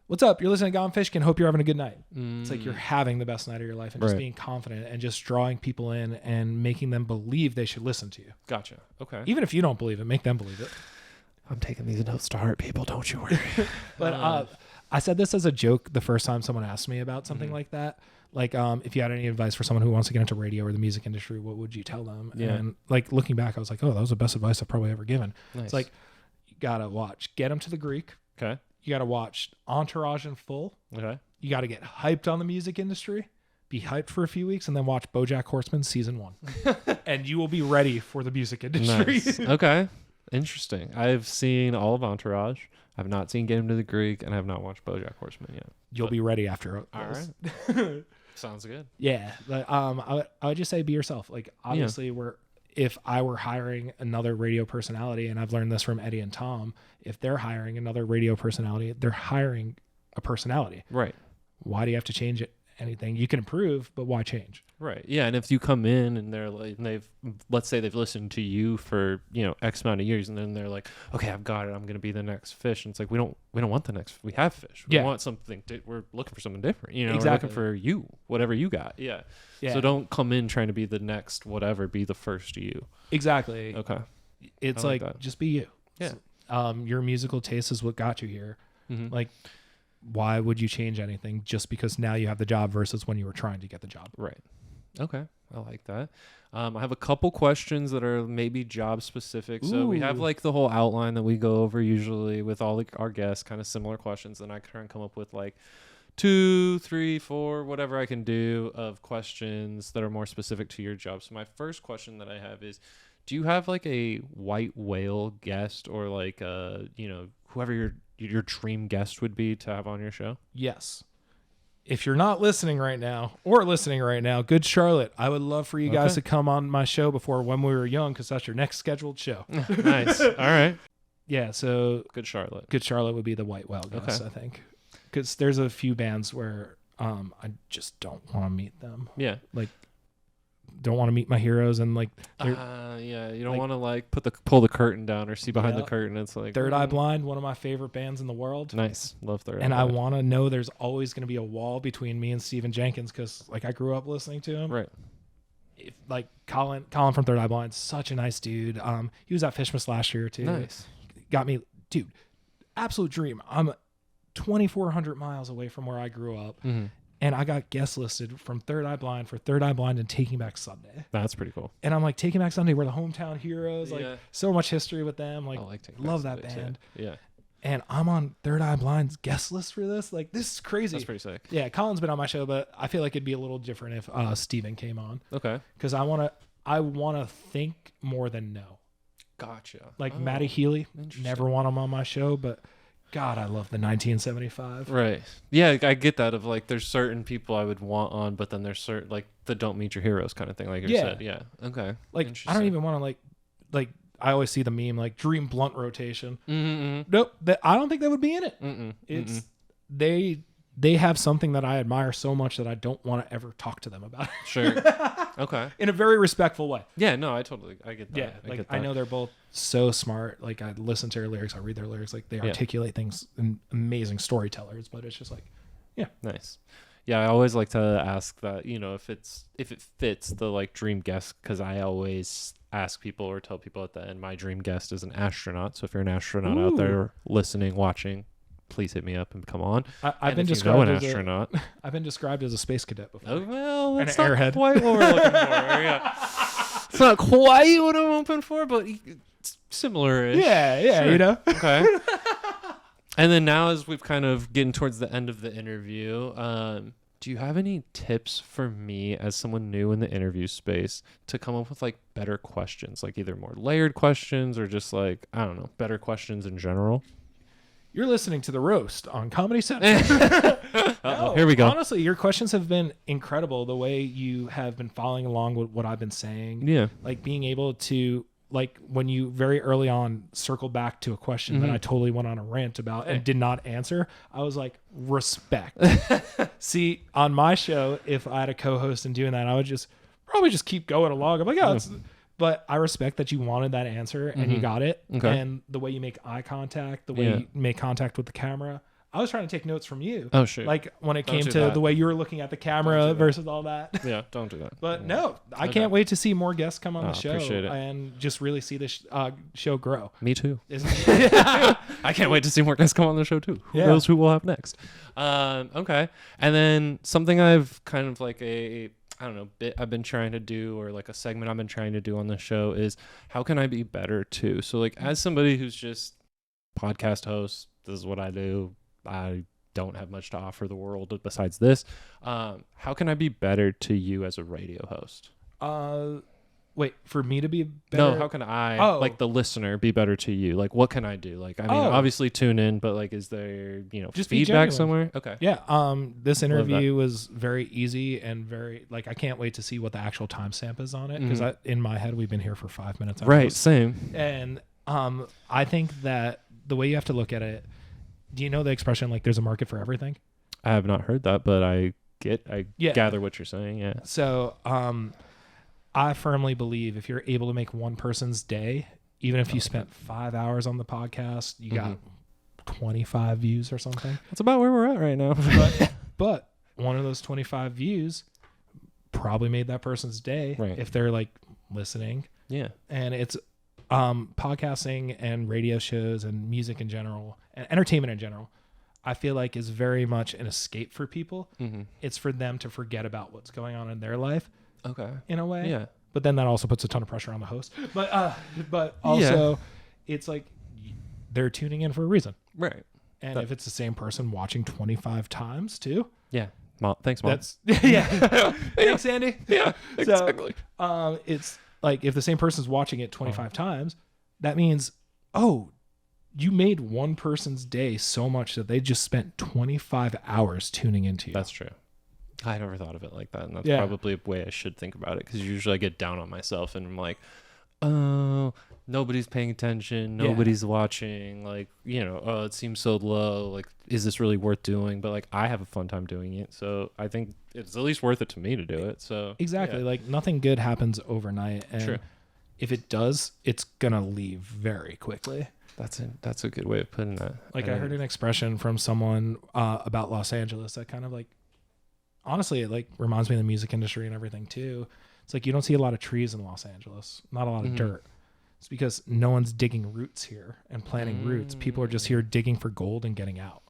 what's up? You're listening to Gone Fishing and hope you're having a good night. It's like you're having the best night of your life and just being confident and just drawing people in and making them believe they should listen to you. Gotcha. Okay. Even if you don't believe it, make them believe it. I'm taking these notes to heart, people. Don't you worry. But I said this as a joke the first time someone asked me about something like that. Like, if you had any advice for someone who wants to get into radio or the music industry, what would you tell them? Yeah. And like looking back, I was like, oh, that was the best advice I've probably ever given. Nice. It's like, you got to watch Get 'Em to the Greek. Okay. You got to watch Entourage in full. Okay. You got to get hyped on the music industry. Be hyped for a few weeks and then watch BoJack Horseman season 1. And you will be ready for the music industry. Nice. Okay. Interesting. I've seen all of Entourage. I've not seen Get Him to the Greek, and I have not watched BoJack Horseman yet. You'll be ready after. All right. Sounds good. Yeah. But, I would just say be yourself. Like, obviously, if I were hiring another radio personality, and I've learned this from Eddie and Tom, if they're hiring another radio personality, they're hiring a personality. Right. Why do you have to change anything? You can improve, but why change? Right. Yeah. And if you come in and they're like, let's say they've listened to you for, X amount of years, and then they're like, okay, I've got it. I'm going to be the next fish. And it's like, we don't want the next, we have fish. We want something, we're looking for something different. We're looking for you, whatever you got. Yeah. So don't come in trying to be the next whatever, be the first you. Exactly. Okay. It's like just be you. Yeah. Your musical taste is what got you here. Mm-hmm. Like, why would you change anything just because now you have the job versus when you were trying to get the job? Right. Okay. I like that. I have a couple questions that are maybe job specific. So we have like the whole outline that we go over usually with all our guests, kind of similar questions. And I try and come up with like 2, 3, 4, whatever I can do of questions that are more specific to your job. So my first question that I have is, do you have like a white whale guest or like whoever your dream guest would be to have on your show? Yes. If you're not listening right now, good Charlotte, I would love for you guys to come on my show before When We Were Young, because that's your next scheduled show. Nice. All right. Yeah, so Good Charlotte would be the white whale guest, I think. Because there's a few bands where I just don't want to meet them. Yeah. Like, don't want to meet my heroes, and like you don't want to like pull the curtain down or see behind the curtain. It's like Third Eye Blind, one of my favorite bands in the world. Nice. Love Third Eye and Blind. I want to know there's always going to be a wall between me and Stephen Jenkins, because like I grew up listening to him. Right. Like Colin from Third Eye Blind, such a nice dude. He was at Fishmas last year too. Nice. Got me, dude, absolute dream. I'm 2,400 miles away from where I grew up. Mm-hmm. And I got guest listed from Third Eye Blind for Third Eye Blind and Taking Back Sunday. That's pretty cool. And I'm like, Taking Back Sunday, we're the hometown heroes. Like, Yeah. so much history with them. Like, I like Taking Back love that Sunday, band. too. Yeah. And I'm on Third Eye Blind's guest list for this. Like, this is crazy. That's pretty sick. Yeah, Colin's been on my show, but I feel like it'd be a little different if Steven came on. Okay. Because I wanna think more than know. Gotcha. Like Matty Healy, interesting. never want him on my show, but God, I love the 1975. Right. Yeah, I get that of like there's certain people I would want on, but then there's certain like the don't meet your heroes kind of thing, like you said. Yeah. Okay. Like I don't even want to like I always see the meme like Dream Blunt rotation. Nope, I don't think that would be in it. It's they have something that I admire so much that I don't want to ever talk to them about. Sure. Okay. In a very respectful way. Yeah, no, I get that. Yeah, like I know they're both so smart. Like I listen to their lyrics, I read their lyrics. Like they articulate things and amazing storytellers. But it's just like, yeah, nice. Yeah, I always like to ask that, you know, if it fits the like dream guest, because I always ask people or tell people at the end, my dream guest is an astronaut. So if you're an astronaut out there listening, watching, please hit me up and come on. I've been described as an astronaut. I've been described as a space cadet before. Oh, well, that's an not airhead. quite what we're looking for. Yeah. It's not quite what I'm hoping for, but it's similar-ish. Yeah, Sure. you know. Okay. And then now, as we've kind of getting towards the end of the interview, do you have any tips for me as someone new in the interview space to come up with like better questions, like either more layered questions or just like, I don't know, better questions in general? You're listening to The Roast on Comedy Central. No, here we go. Honestly, your questions have been incredible. The way you have been following along with what I've been saying. Yeah. Like being able to, like when you very early on circled back to a question that I totally went on a rant about and did not answer, I was like, respect. See, on my show, if I had a co-host and doing that, I would probably just keep going along. I'm like, oh, but I respect that you wanted that answer and you got it. Okay. And the way you make eye contact, the way you make contact with the camera. I was trying to take notes from you. Oh, shit. Like when it Don't came do to that. the way you were looking at the camera versus all that. Yeah, don't do that. But no, I can't wait to see more guests come on the show appreciate it. and just really see this show grow. Me too. Isn't it? I can't wait to see more guys come on the show too. Who knows who we'll have next? Okay. And then something I've kind of like bit I've been trying to do, or like a segment I've been trying to do on the show is how can I be better too? So like as somebody who's just podcast host, this is what I do. I don't have much to offer the world besides this. How can I be better to you as a radio host? Wait, for me to be better? No, how can I, like the listener, be better to you? Like, what can I do? Like, I mean, obviously tune in, but like, is there, Just be feedback genuine. somewhere? Okay. Yeah. This interview was very easy and very, like, I can't wait to see what the actual timestamp is on it. Because in my head, we've been here for 5 minutes. Right. Same. And I think that the way you have to look at it, do you know the expression, like, there's a market for everything? I have not heard that, but I gather what you're saying. Yeah. So, I firmly believe if you're able to make one person's day, even if you spent 5 hours on the podcast, you got 25 views or something. That's about where we're at right now. But one of those 25 views probably made that person's day if they're like listening. Yeah. And it's podcasting and radio shows and music in general and entertainment in general, I feel like is very much an escape for people. It's for them to forget about what's going on in their life. Okay. In a way. Yeah. But then that also puts a ton of pressure on the host. But also it's like they're tuning in for a reason. Right. And if it's the same person watching 25 times too. Yeah. Thanks, Mom. That's Thanks, Andy. Yeah, exactly. So, it's like if the same person's watching it 25 times, that means, you made one person's day so much that they just spent 25 hours tuning into you. That's true. I never thought of it like that, and that's probably a way I should think about it, because usually I get down on myself and I'm like, oh, nobody's paying attention, nobody's watching, like, it seems so low, like, is this really worth doing? But like, I have a fun time doing it, so I think it's at least worth it to me to do it. So exactly, like nothing good happens overnight, and if it does, it's gonna leave very quickly. That's a good way of putting that. Like, I heard an expression from someone about Los Angeles that kind of like, honestly, it like reminds me of the music industry and everything too. It's like you don't see a lot of trees in Los Angeles, not a lot of dirt. It's because no one's digging roots here and planting roots. People are just here digging for gold and getting out.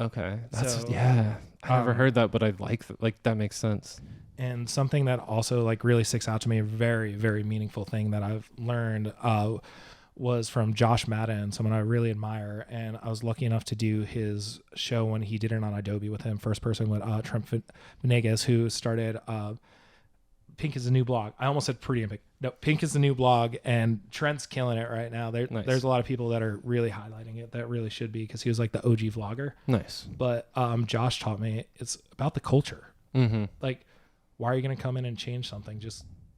Okay. That's So, yeah. I never um, heard that, but I like that makes sense. And something that also like really sticks out to me, a very, very meaningful thing that I've learned was from Josh Madden, someone I really admire. And I was lucky enough to do his show when he did it on Adobe with him, first person with Trent Venegas, who started Pink is the New Blog. I almost said Pretty and Pink. No, Pink is the New Blog, and Trent's killing it right now. Nice. There's a lot of people that are really highlighting it that really should be, because he was like the OG vlogger. Nice. But Josh taught me it's about the culture. Mm-hmm. Like, why are you going to come in and change something?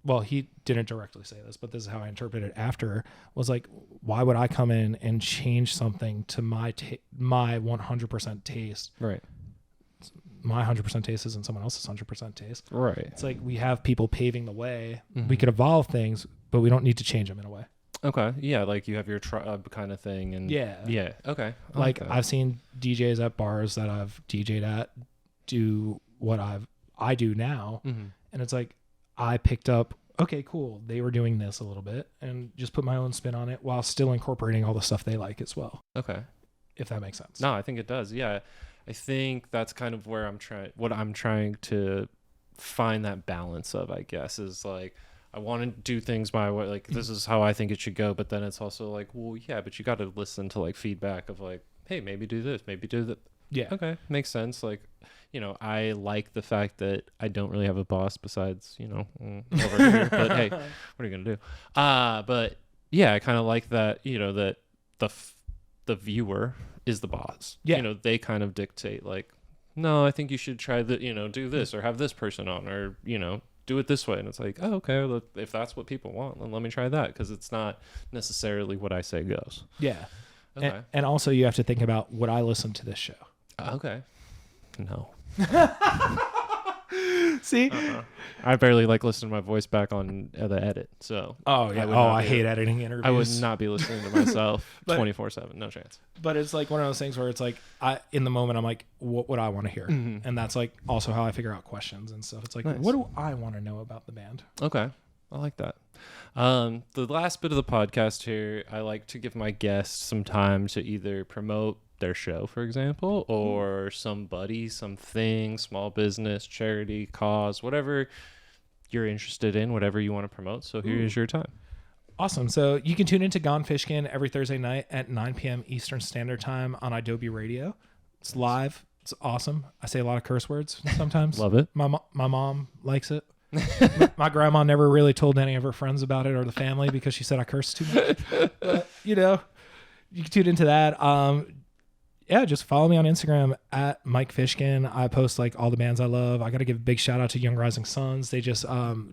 Well, he didn't directly say this, but this is how I interpreted it after, was like, why would I come in and change something to my 100% taste? Right. My 100% taste isn't someone else's 100% taste. Right. It's like we have people paving the way. Mm-hmm. We could evolve things, but we don't need to change them in a way. Okay. Yeah, like you have your tribe kind of thing, and Yeah. Okay. I Like that. I've seen DJs at bars that I've DJ'd at do what I do now, Mm-hmm. and it's like I picked up, okay, cool, they were doing this a little bit, and just put my own spin on it while still incorporating all the stuff they like as well. Okay. If that makes sense. No, I think it does. Yeah. I think that's kind of where what I'm trying to find that balance of, I guess, is like, I want to do things my way. Like, this is how I think it should go. But then it's also like, well, yeah, but you got to listen to like feedback of like, hey, maybe do this, maybe do that. Yeah. Okay. Makes sense. Like, I like the fact that I don't really have a boss besides, over here. But hey, what are you going to do? But yeah, I kind of like that, that the viewer is the boss. Yeah. They kind of dictate like, no, I think you should try do this or have this person on, or, do it this way. And it's like, oh, okay, well, if that's what people want, then let me try that, because it's not necessarily what I say goes. Yeah. Okay. And also you have to think about, would I listen to this show? Okay. No. See? I barely like listening to my voice back on the edit. So Oh yeah. I hate editing interviews. I would not be listening to myself But- 24/7. No chance. But it's like one of those things where it's like, in the moment I'm like, what would I want to hear? Mhm. And that's like also how I figure out questions and stuff. It's like, Nice. what do I want to know about the band? Okay. I like that. The last bit of the podcast here, I like to give my guests some time to either promote their show, for example, or somebody, something, small business, charity, cause, whatever you're interested in, whatever you want to promote. So here's your time. Awesome. So you can tune into Gone Fishkin every Thursday night at 9 p.m. Eastern Standard Time on Adobe Radio. It's live. It's awesome. I say a lot of curse words sometimes. Love it. My mom likes it. My grandma never really told any of her friends about it or the family because she said I curse too much. But, you can tune into that. Yeah, just follow me on Instagram at Mike Fishkin. I post like all the bands I love. I got to give a big shout out to Young Rising Suns. They just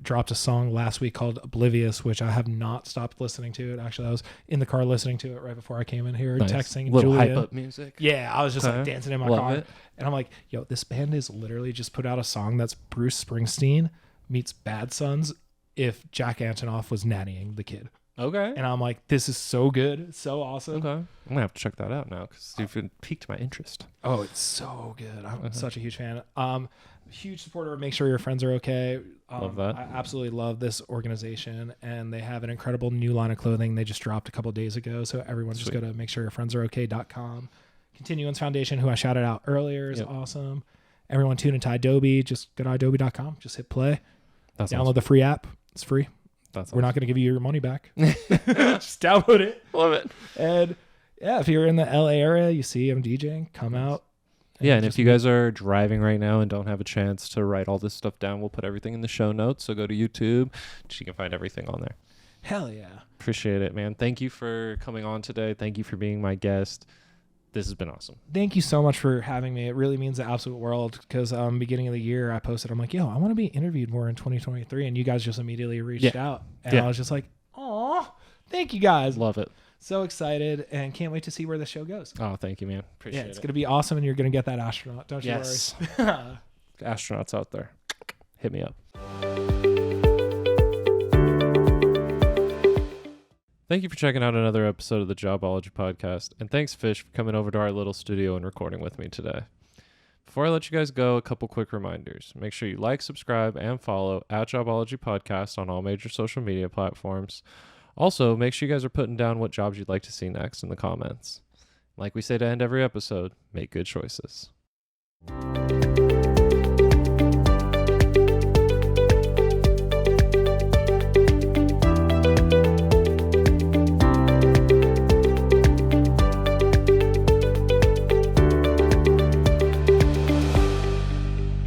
dropped a song last week called Oblivious, which I have not stopped listening to it. Actually, I was in the car listening to it right before I came in here, Nice. texting Little Julian. hype up music. Yeah, I was just like Okay. dancing in my Love car. it. And I'm like, yo, this band is literally just put out a song that's Bruce Springsteen meets Bad Sons if Jack Antonoff was nannying the kid. Okay. And I'm like, this is so good. It's so awesome. Okay. I'm gonna have to check that out now because you've piqued my interest. Oh, it's so good. I'm such a huge fan. Huge supporter of Make Sure Your Friends Are Okay. Love that. I absolutely love this organization, and they have an incredible new line of clothing they just dropped a couple days ago. So everyone just go to makesureyourfriendsareokay.com. Continuance Foundation, who I shouted out earlier, is awesome. Everyone tune into Adobe. Just go to adobe.com. Just hit play. That's Download the free app. It's free. That's We're not going to give you your money back. Just download it. love it. And yeah, if you're in the LA area, you see I'm DJing, come out. Yeah, and if you guys are driving right now and don't have a chance to write all this stuff down, we'll put everything in the show notes. So go to YouTube. You can find everything on there. Hell yeah. Appreciate it, man. Thank you for coming on today. Thank you for being my guest. This has been awesome. Thank you so much for having me. It really means the absolute world because beginning of the year I posted, I'm like, yo, I want to be interviewed more in 2023. And you guys just immediately reached out. And I was just like, aw, thank you guys. Love it. So excited and can't wait to see where the show goes. Oh, thank you, man. Appreciate It's it. going to be awesome and you're going to get that astronaut. Don't you Yes. worry. Astronauts out there, hit me up. Thank you for checking out another episode of the Jobology podcast, and thanks, Fish, for coming over to our little studio and recording with me today. Before I let you guys go, a couple quick reminders. Make sure you like, subscribe, and follow at Jobology Podcast on all major social media platforms. Also, make sure you guys are putting down what jobs you'd like to see next in the comments. Like we say to end every episode, make good choices.